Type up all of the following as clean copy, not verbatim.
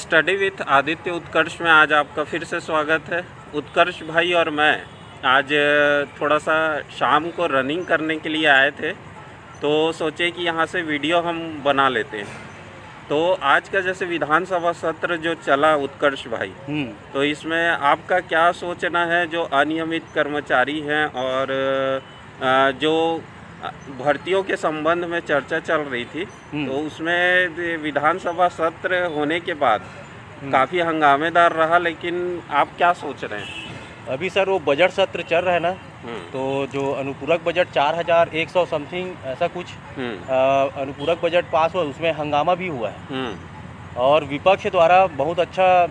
Study with Aditya उत्कर्ष में आज आपका फिर से स्वागत है। उत्कर्ष भाई और मैं आज थोड़ा सा शाम को रनिंग करने के लिए आए थे, तो सोचे कि यहाँ से वीडियो हम बना लेते हैं। तो आज का जैसे विधानसभा सत्र जो चला उत्कर्ष भाई, तो इसमें आपका क्या सोचना है? जो अनियमित कर्मचारी हैं और जो भर्तियों के संबंध में चर्चा चल रही थी, तो उसमें विधानसभा सत्र होने के बाद काफ़ी हंगामेदार रहा, लेकिन आप क्या सोच रहे हैं? अभी सर वो बजट सत्र चल रहा है ना, तो जो अनुपूरक बजट 4100 समथिंग ऐसा कुछ अनुपूरक बजट पास हुआ, उसमें हंगामा भी हुआ है और विपक्ष द्वारा बहुत अच्छा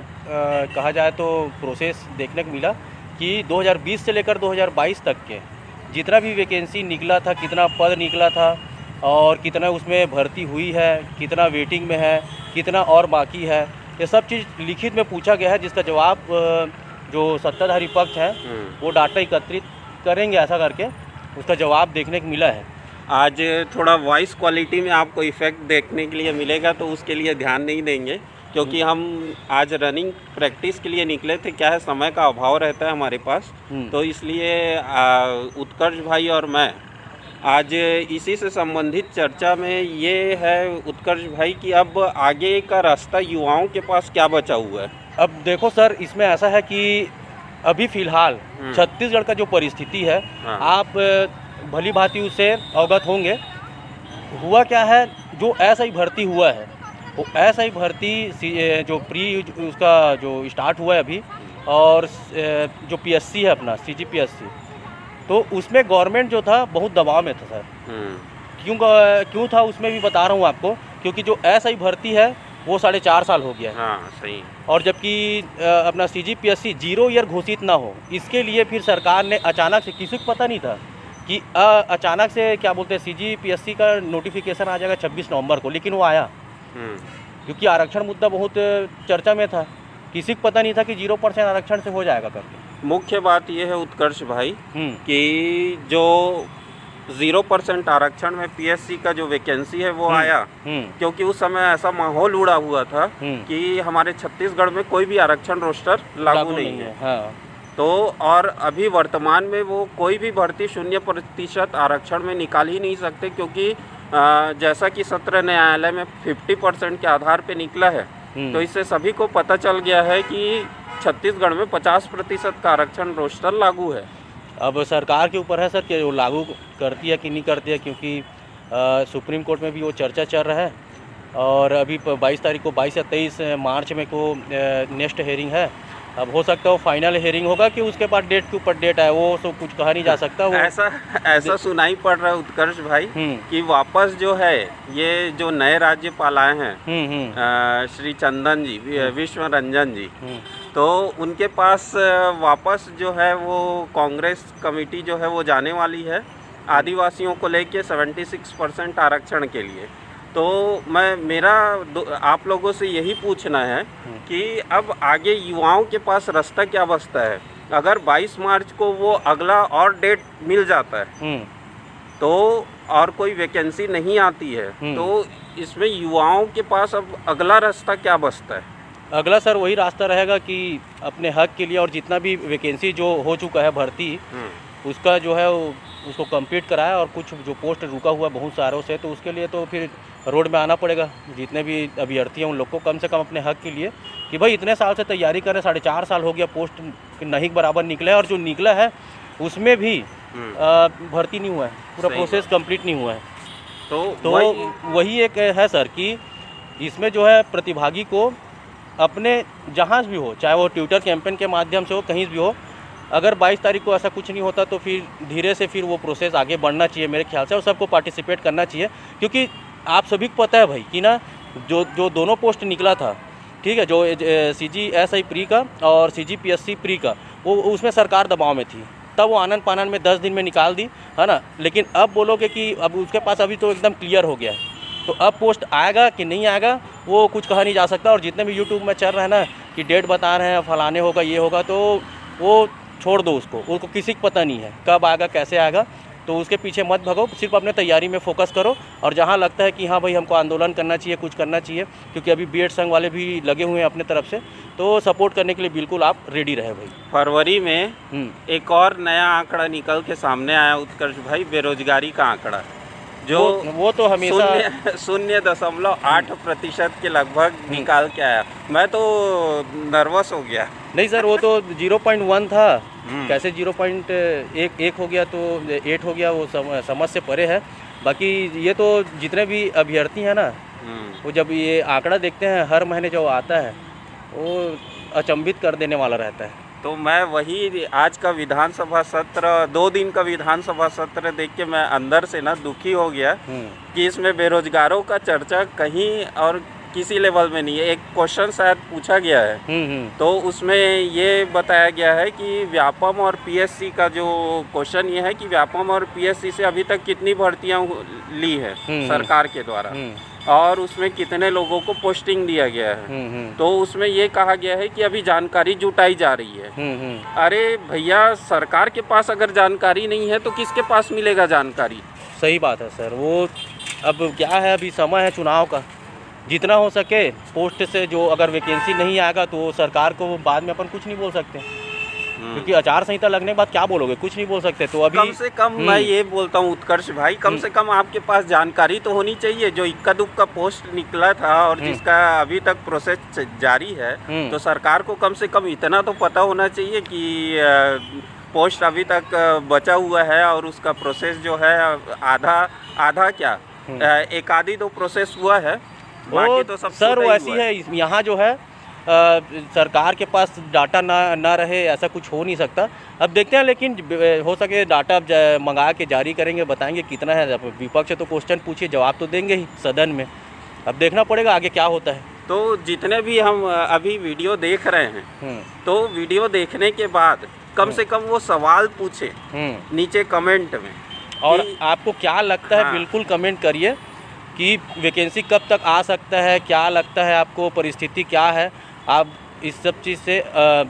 कहा जाए तो प्रोसेस देखने को मिला कि 2020 से लेकर 2022 तक के जितना भी वैकेंसी निकला था, कितना पद निकला था और कितना उसमें भर्ती हुई है, कितना वेटिंग में है, कितना और बाकी है, ये सब चीज़ लिखित में पूछा गया है, जिसका जवाब जो सत्ताधारी पक्ष है वो डाटा एकत्रित करेंगे, ऐसा करके उसका जवाब देखने को मिला है। आज थोड़ा वॉइस क्वालिटी में आपको इफ़ेक्ट देखने के लिए मिलेगा, तो उसके लिए ध्यान नहीं देंगे, क्योंकि हम आज रनिंग प्रैक्टिस के लिए निकले थे। क्या है, समय का अभाव रहता है हमारे पास, तो इसलिए उत्कर्ष भाई और मैं आज इसी से संबंधित चर्चा में ये है उत्कर्ष भाई कि अब आगे का रास्ता युवाओं के पास क्या बचा हुआ है? अब देखो सर, इसमें ऐसा है कि अभी फ़िलहाल छत्तीसगढ़ का जो परिस्थिति है, आप भली भांति उससे अवगत होंगे। हुआ क्या है, जो ऐसा ही भर्ती हुआ है, वो ऐसा ही भर्ती जो उसका जो स्टार्ट हुआ है अभी, और जो पीएससी है अपना CGPSC, तो उसमें गवर्नमेंट जो था बहुत दबाव में था सर। क्यों था उसमें भी बता रहा हूँ आपको, क्योंकि जो ऐसा ही भर्ती है वो 4.5 साल हो गया है। हाँ, सही। और जबकि अपना CGPSC 0 ईयर घोषित ना हो, इसके लिए फिर सरकार ने अचानक से, किसी को पता नहीं था कि अचानक से क्या बोलते हैं CGPSC का नोटिफिकेशन आ जाएगा 26 नवंबर को, लेकिन वो आया क्योंकि आरक्षण मुद्दा बहुत चर्चा में था। किसी को पता नहीं था कि 0% आरक्षण से हो जाएगा करके। मुख्य बात यह है उत्कर्ष भाई कि जो 0% आरक्षण में PSC का जो वैकेंसी है वो आया, क्योंकि उस समय ऐसा माहौल उड़ा हुआ था कि हमारे छत्तीसगढ़ में कोई भी आरक्षण रोस्टर लागू नहीं है। हाँ। तो और अभी वर्तमान में वो कोई भी भर्ती 0% आरक्षण में निकाल ही नहीं सकते, क्योंकि जैसा कि सत्र न्यायालय में 50% के आधार पे निकला है, तो इससे सभी को पता चल गया है कि छत्तीसगढ़ में 50% का आरक्षण रोस्टर लागू है। अब सरकार के ऊपर है सर कि वो लागू करती है कि नहीं करती है, क्योंकि सुप्रीम कोर्ट में भी वो चर्चा चल रहा है और अभी 22 तारीख को 22 या 23 मार्च में को नेक्स्ट हेयरिंग है। अब हो सकता है वो फाइनल हेयरिंग होगा कि उसके बाद डेट के ऊपर डेट है, वो तो कुछ कहा नहीं जा सकता। वो ऐसा सुनाई पड़ रहा है उत्कर्ष भाई कि वापस जो है ये जो नए राज्यपाल आए हैं श्री चंदन जी, विश्व रंजन जी, तो उनके पास वापस जो है वो कांग्रेस कमेटी जो है वो जाने वाली है आदिवासियों को लेके 76% आरक्षण के लिए। तो मेरा आप लोगों से यही पूछना है कि अब आगे युवाओं के पास रास्ता क्या बचता है? अगर 22 मार्च को वो अगला और डेट मिल जाता है तो और कोई वैकेंसी नहीं आती है, तो इसमें युवाओं के पास अब अगला रास्ता क्या बचता है? अगला सर वही रास्ता रहेगा कि अपने हक के लिए और जितना भी वैकेंसी जो हो चुका है भर्ती, उसका जो है उसको कंप्लीट कराया, और कुछ जो पोस्ट रुका हुआ बहुत सारों से, तो उसके लिए तो फिर रोड में आना पड़ेगा। जितने भी अभ्यर्थी हैं उन लोग को कम से कम अपने हक के लिए कि भाई इतने साल से तैयारी कर रहे, 4.5 साल हो गया, पोस्ट नहीं बराबर निकला है, और जो निकला है उसमें भी भर्ती नहीं हुआ है, पूरा प्रोसेस कंप्लीट नहीं हुआ है। तो वही एक है सर कि इसमें जो है प्रतिभागी को अपने जहाँ भी हो, चाहे वो ट्विटर कैंपेन के माध्यम से हो, कहीं भी हो, अगर 22 तारीख को ऐसा कुछ नहीं होता तो फिर धीरे से फिर वो प्रोसेस आगे बढ़ना चाहिए मेरे ख्याल से, और सबको पार्टिसिपेट करना चाहिए। क्योंकि आप सभी को पता है भाई कि ना, जो दोनों पोस्ट निकला था, ठीक है, जो CGSI प्री का और CGPSC प्री का, वो उसमें सरकार दबाव में थी, तब वो आनंद पानन में 10 दिन में निकाल दी, है ना। लेकिन अब बोलोगे कि अब उसके पास अभी तो एकदम क्लियर हो गया है, तो अब पोस्ट आएगा कि नहीं आएगा वो कुछ कहा नहीं जा सकता। और जितने भी यूट्यूब में चल रहा है ना कि डेट बता रहे हैं, फलाने होगा, ये होगा, तो वो छोड़ दो, उसको किसी को पता नहीं है कब आएगा, कैसे आएगा। तो उसके पीछे मत भगो, सिर्फ अपने तैयारी में फोकस करो। और जहाँ लगता है कि हाँ भाई हमको आंदोलन करना चाहिए, कुछ करना चाहिए, क्योंकि अभी बीएड संघ वाले भी लगे हुए हैं अपने तरफ से, तो सपोर्ट करने के लिए बिल्कुल आप रेडी रहे भाई। फरवरी में एक और नया आंकड़ा निकल के सामने आया उत्कर्ष भाई, बेरोजगारी का आंकड़ा, जो वो तो हमेशा 0.8% के लगभग निकाल के आया। मैं तो नर्वस हो गया। नहीं सर, वो तो 0.1 था, कैसे 0.1 हो गया तो 8 हो गया, वो समझ से परे है। बाकी ये तो जितने भी अभ्यर्थी हैं ना, वो जब ये आंकड़ा देखते हैं हर महीने जो आता है, वो अचंभित कर देने वाला रहता है। तो मैं वही आज का विधानसभा सत्र, 2 दिन का विधानसभा सत्र देख के मैं अंदर से ना दुखी हो गया कि इसमें बेरोजगारों का चर्चा कहीं और किसी लेवल में नहीं है। एक क्वेश्चन शायद पूछा गया है, तो उसमें ये बताया गया है कि व्यापम और पीएससी का जो क्वेश्चन ये है कि व्यापम और पीएससी से अभी तक कितनी भर्तियां ली है सरकार के द्वारा, और उसमें कितने लोगों को पोस्टिंग दिया गया है। तो उसमें ये कहा गया है कि अभी जानकारी जुटाई जा रही है। अरे भैया, सरकार के पास अगर जानकारी नहीं है तो किसके पास मिलेगा जानकारी? सही बात है सर। वो अब क्या है, अभी समय है चुनाव का, जितना हो सके पोस्ट से जो अगर वैकेंसी नहीं आएगा तो सरकार को बाद में अपन कुछ नहीं बोल सकते, क्योंकि आचार संहिता लगने के बाद क्या बोलोगे, कुछ नहीं बोल सकते। तो अभी कम से कम मैं ये बोलता हूँ उत्कर्ष भाई, कम से कम आपके पास जानकारी तो होनी चाहिए। जो इक्का दुक्का पोस्ट निकला था और जिसका अभी तक प्रोसेस जारी है, तो सरकार को कम से कम इतना तो पता होना चाहिए कि पोस्ट अभी तक बचा हुआ है और उसका प्रोसेस जो है आधा क्या, एक आधी 2 प्रोसेस हुआ है, बाकी तो सब सर वो ऐसी है। यहाँ जो है सरकार के पास डाटा ना रहे ऐसा कुछ हो नहीं सकता। अब देखते हैं, लेकिन हो सके डाटा मंगा के जारी करेंगे, बताएंगे कितना है। विपक्ष तो क्वेश्चन पूछिए, जवाब तो देंगे ही सदन में, अब देखना पड़ेगा आगे क्या होता है। तो जितने भी हम अभी वीडियो देख रहे हैं, तो वीडियो देखने के बाद कम से कम वो सवाल पूछे नीचे कमेंट में, और आपको क्या लगता है बिल्कुल कमेंट करिए कि वैकेंसी कब तक आ सकता है, क्या लगता है आपको, परिस्थिति क्या है। आप इस सब चीज़ से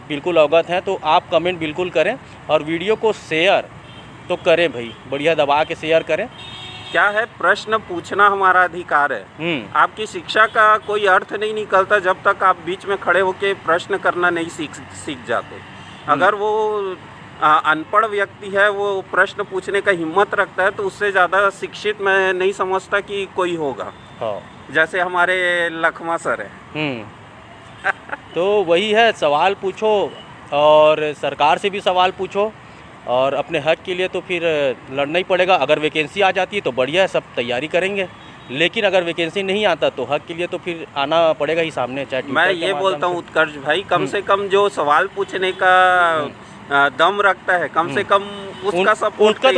बिल्कुल अवगत हैं तो आप कमेंट बिल्कुल करें, और वीडियो को शेयर तो करें भाई, बढ़िया दबा के शेयर करें। क्या है, प्रश्न पूछना हमारा अधिकार है। आपकी शिक्षा का कोई अर्थ नहीं निकलता जब तक आप बीच में खड़े होकर प्रश्न करना नहीं सीख जाते। अगर वो अनपढ़ व्यक्ति है, वो प्रश्न पूछने का हिम्मत रखता है, तो उससे ज़्यादा शिक्षित मैं नहीं समझता कि कोई होगा। जैसे हमारे लखमा सर है। तो वही है, सवाल पूछो और सरकार से भी सवाल पूछो, और अपने हक के लिए तो फिर लड़ना ही पड़ेगा। अगर वैकेंसी आ जाती है तो बढ़िया है, सब तैयारी करेंगे, लेकिन अगर वैकेंसी नहीं आता तो हक के लिए तो फिर आना पड़ेगा ही सामने। चाहे मैं ये बोलता हूँ उत्कर्ष भाई, कम से कम जो सवाल पूछने का दम रखता है, कम से कम उसका तो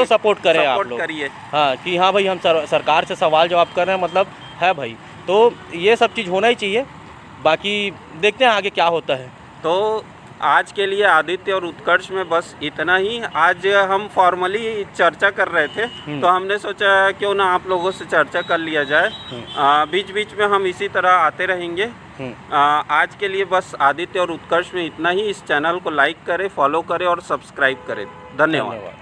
सपोर्ट करें, आप लोग करिए। हाँ, कि हाँ भाई हम सरकार से सवाल जवाब कर रहे हैं, मतलब है भाई। तो ये सब चीज़ होना ही चाहिए, बाकी देखते हैं आगे क्या होता है। तो आज के लिए आदित्य और उत्कर्ष में बस इतना ही। आज हम फॉर्मली चर्चा कर रहे थे, तो हमने सोचा क्यों ना आप लोगों से चर्चा कर लिया जाए। बीच बीच में हम इसी तरह आते रहेंगे। आज के लिए बस आदित्य और उत्कर्ष में इतना ही। इस चैनल को लाइक करें, फॉलो करें और सब्सक्राइब करें। धन्यवाद।